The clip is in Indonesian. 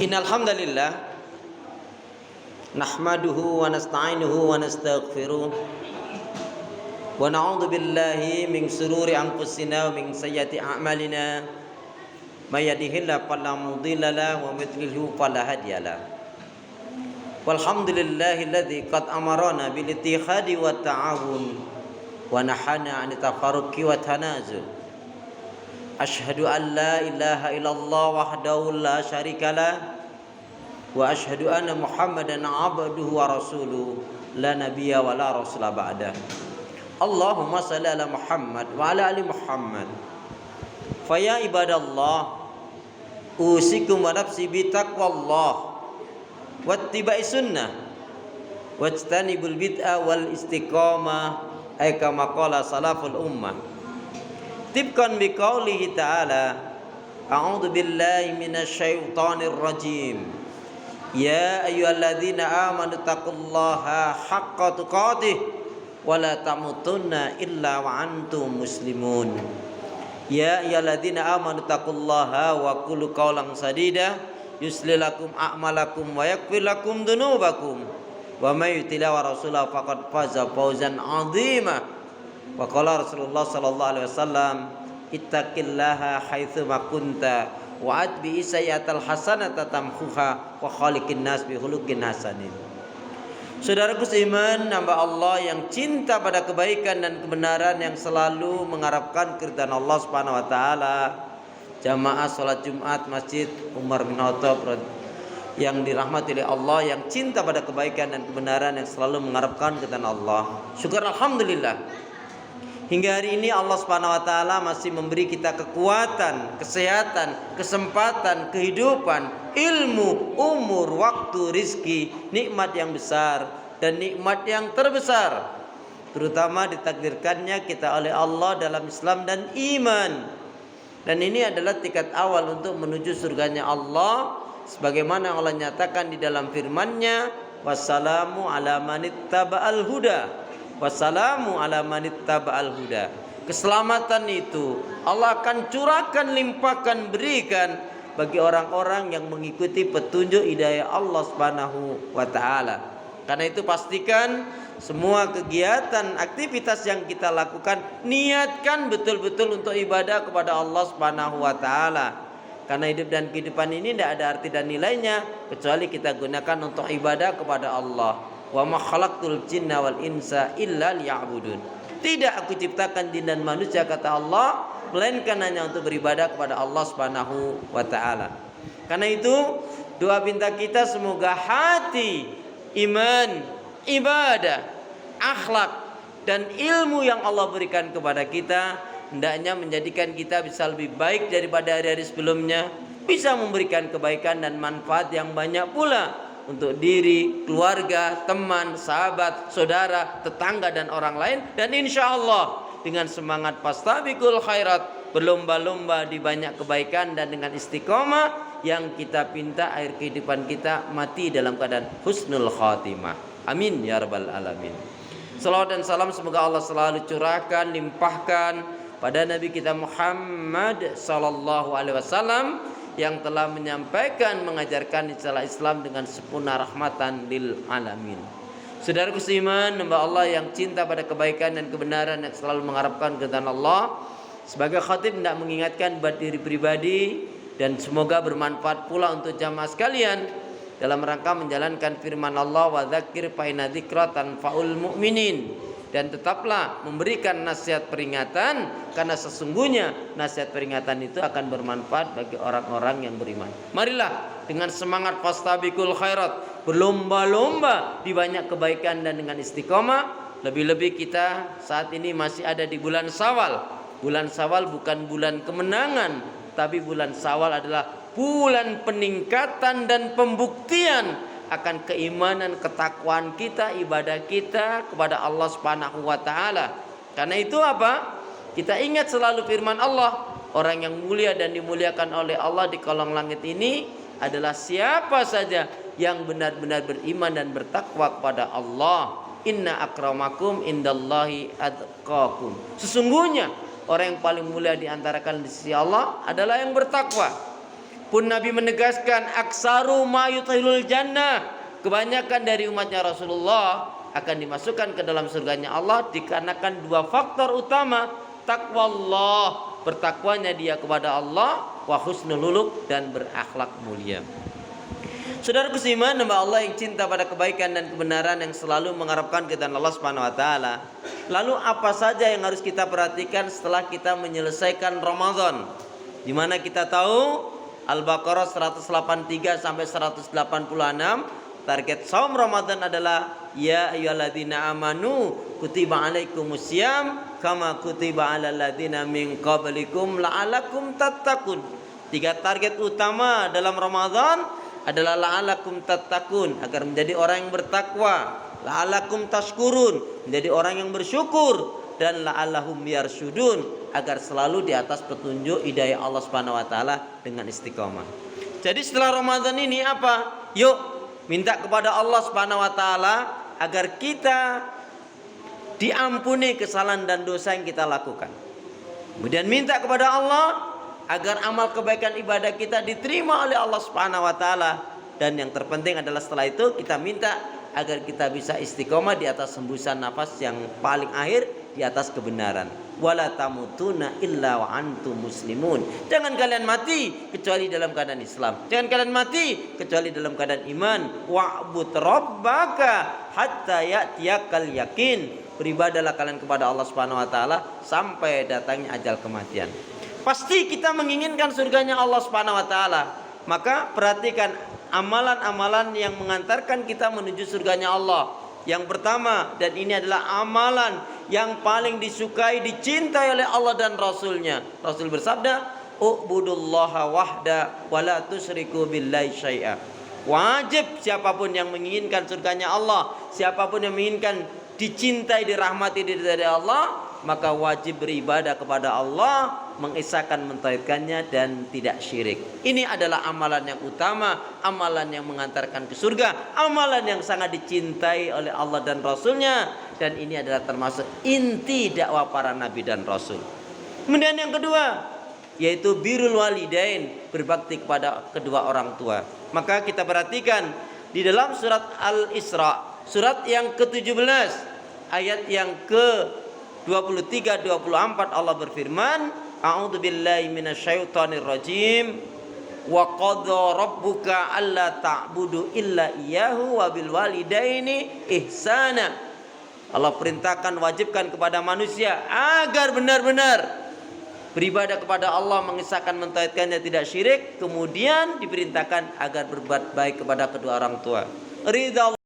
Innal hamdalillah nahmaduhu wa nasta'inuhu wa nastaghfiruh wa na'udzu billahi min shururi anfusina wa min sayyiati a'malina may yahdihillahu fala mudilla lahu wa may yudlilhu fala hadiya lahu. Walhamdulillahilladzi qad amarana bil ittihadi wa ta'awun wa nahana 'anil tafarruqi wa tanazul. Asyhadu an la ilaha illallah wahdahu la syarikalah wa asyhadu anna Muhammadan abduhu wa rasuluh la nabiyya wa la rasula ba'da. Allahumma shalli ala Muhammad wa ala ali Muhammad. Fa ya ibadallah usikum wa nafsi bi taqwallah wattiba'i sunnah wajtanibul bid'ah wal istiqamah ay kama qala salaful ummah. Tibkan biqaulihi ta'ala a'udzu billahi minasyaitonir rajim ya ayyuhalladzina amanu taqullaha haqqa tuqatih wa la tamutunna illa wa antum muslimun. Ya ayyuhalladzina amanu taqullaha wa qulu qawlan sadida yuslih lakum a'malakum wa yaghfir lakum dzunubakum wa may yuti'illah wa rasulahu faqad faza fawzan 'azima. Wa qala Rasulullah sallallahu alaihi wasallam ittaqillaha haitsu ma kunta wa atbi sayyatal hasanata tamhuha wa khaliqin nas bi khuluqin hasanin. Saudaraku seiman, hamba Allah yang cinta pada kebaikan dan kebenaran, yang selalu mengharapkan keridhaan Allah Subhanahu wa taala. Jamaah salat Jumat Masjid Umar bin Khattab yang dirahmati oleh Allah, yang cinta pada kebaikan dan kebenaran, yang selalu mengharapkan keridhaan Allah. Syukur alhamdulillah. Hingga hari ini Allah Subhanahu wa taala masih memberi kita kekuatan, kesehatan, kesempatan, kehidupan, ilmu, umur, waktu, rizki, nikmat yang besar dan nikmat yang terbesar. Terutama ditakdirkannya kita oleh Allah dalam Islam dan iman. Dan ini adalah tiket awal untuk menuju surganya Allah, sebagaimana Allah nyatakan di dalam firman-Nya, wassalamu ala manittaba'al huda. Wassalamu ala manittaba'al huda. Keselamatan itu Allah akan curahkan, limpahkan, berikan bagi orang-orang yang mengikuti petunjuk hidayah Allah Subhanahu wa taala. Karena itu pastikan semua kegiatan, aktivitas yang kita lakukan, niatkan betul-betul untuk ibadah kepada Allah Subhanahu wa taala. Karena hidup dan kehidupan ini tidak ada arti dan nilainya kecuali kita gunakan untuk ibadah kepada Allah. Wa ma khalaqtul jinna wal insa illa liya'budun. Tidak aku ciptakan jin dan manusia, kata Allah, melainkan hanya untuk beribadah kepada Allah Subhanahu wa taala. Karena itu doa pinta kita semoga hati, iman, ibadah, akhlak dan ilmu yang Allah berikan kepada kita hendaknya menjadikan kita bisa lebih baik daripada hari-hari sebelumnya, bisa memberikan kebaikan dan manfaat yang banyak pula untuk diri, keluarga, teman, sahabat, saudara, tetangga dan orang lain. Dan insya Allah dengan semangat fastabiqul khairat, berlomba-lomba di banyak kebaikan, dan dengan istiqomah yang kita pinta akhir kehidupan kita mati dalam keadaan husnul khatimah. Amin ya rabbal alamin. Salawat dan salam semoga Allah selalu curahkan, limpahkan pada Nabi kita Muhammad sallallahu alaihi wasallam yang telah menyampaikan, mengajarkan istilah Islam dengan sempurna rahmatan lil alamin. Saudaraku seiman, hamba Allah yang cinta pada kebaikan dan kebenaran, yang selalu mengharapkan keridhaan Allah, sebagai khatib hendak mengingatkan buat diri pribadi dan semoga bermanfaat pula untuk jamaah sekalian dalam rangka menjalankan firman Allah, wa dzakir fa inna dzikra tanfa'ul mu'minin. Dan tetaplah memberikan nasihat peringatan, karena sesungguhnya nasihat peringatan itu akan bermanfaat bagi orang-orang yang beriman. Marilah dengan semangat fastabiqul khairat, berlomba-lomba di banyak kebaikan dan dengan istiqomah. Lebih-lebih kita saat ini masih ada di bulan Syawal. Bulan Syawal bukan bulan kemenangan, tapi bulan Syawal adalah bulan peningkatan dan pembuktian akan keimanan, ketakwaan kita, ibadah kita kepada Allah Subhanahu wa taala. Karena itu apa? Kita ingat selalu firman Allah, orang yang mulia dan dimuliakan oleh Allah di kolong langit ini adalah siapa saja yang benar-benar beriman dan bertakwa kepada Allah. Inna akramakum indallahi atqakum. Sesungguhnya orang yang paling mulia di antara kalian di sisi Allah adalah yang bertakwa. pun Nabi menegaskan aksaru ma yudkhilul jannah, kebanyakan dari umatnya Rasulullah akan dimasukkan ke dalam surganya Allah dikarenakan dua faktor utama, taqwallah, bertakwanya dia kepada Allah, wa husnul khuluq, dan berakhlak mulia. Saudaraku seiman, hamba Allah yang cinta pada kebaikan dan kebenaran, yang selalu mengharapkan keridhaan Allah Subhanahu wa taala. Lalu apa saja yang harus kita perhatikan setelah kita menyelesaikan Ramadan? Di mana kita tahu Al-Baqarah 183 sampai 186, target saum Ramadan adalah ya ayyuhalladzina amanu kutiba alaikumusiyam kama kutiba alal ladzina min qablikum la'alakum tattaqun. Tiga target utama dalam Ramadan adalah la'alakum tattaqun, agar menjadi orang yang bertakwa, la'alakum tashkurun, menjadi orang yang bersyukur, dan la'allahum yarsyudun, agar selalu di atas petunjuk hidayah Allah Subhanahu wa taala dengan istiqomah. Jadi setelah Ramadan ini apa? Yuk minta kepada Allah Subhanahu wa taala agar kita diampuni kesalahan dan dosa yang kita lakukan. Kemudian minta kepada Allah agar amal kebaikan ibadah kita diterima oleh Allah Subhanahu wa taala, dan yang terpenting adalah setelah itu kita minta agar kita bisa istiqomah di atas hembusan nafas yang paling akhir, di atas kebenaran. Wala tamutuna illa wa antum muslimun. Jangan kalian mati kecuali dalam keadaan Islam. Jangan kalian mati kecuali dalam keadaan iman. Wa'bud rabbaka hatta ya'tiyakal yakin. Beribadahlah kalian kepada Allah Subhanahu wa taala sampai datangnya ajal kematian. Pasti kita menginginkan surganya Allah Subhanahu wa taala. Maka perhatikan amalan-amalan yang mengantarkan kita menuju surganya Allah. Yang pertama, dan ini adalah amalan yang paling disukai, dicintai oleh Allah dan Rasulnya. Rasul bersabda, "U'budullaha wahda wa la tusyriku billahi syai'a." Wajib siapapun yang menginginkan surganya Allah, siapapun yang menginginkan dicintai, dirahmati dari Allah, maka wajib beribadah kepada Allah, mengesahkan, mentauhidkannya, dan tidak syirik. Ini adalah amalan yang utama, amalan yang mengantarkan ke surga, amalan yang sangat dicintai oleh Allah dan Rasulnya, dan ini adalah termasuk inti dakwah para nabi dan rasul. Kemudian yang kedua, yaitu birrul walidain, berbakti kepada kedua orang tua. Maka kita perhatikan di dalam surat Al-Isra, surat yang ke-17, ayat yang ke-23-24, Allah berfirman, A'udzu billahi minasyaitonir rajim. Wa qadha rabbuka alla ta'budu illa iyyahu wa bil walidaini ihsana. Allah perintahkan, wajibkan kepada manusia agar benar-benar beribadah kepada Allah, mengesahkan, mentauhidkannya, tidak syirik. Kemudian diperintahkan agar berbuat baik kepada kedua orang tua. Ridha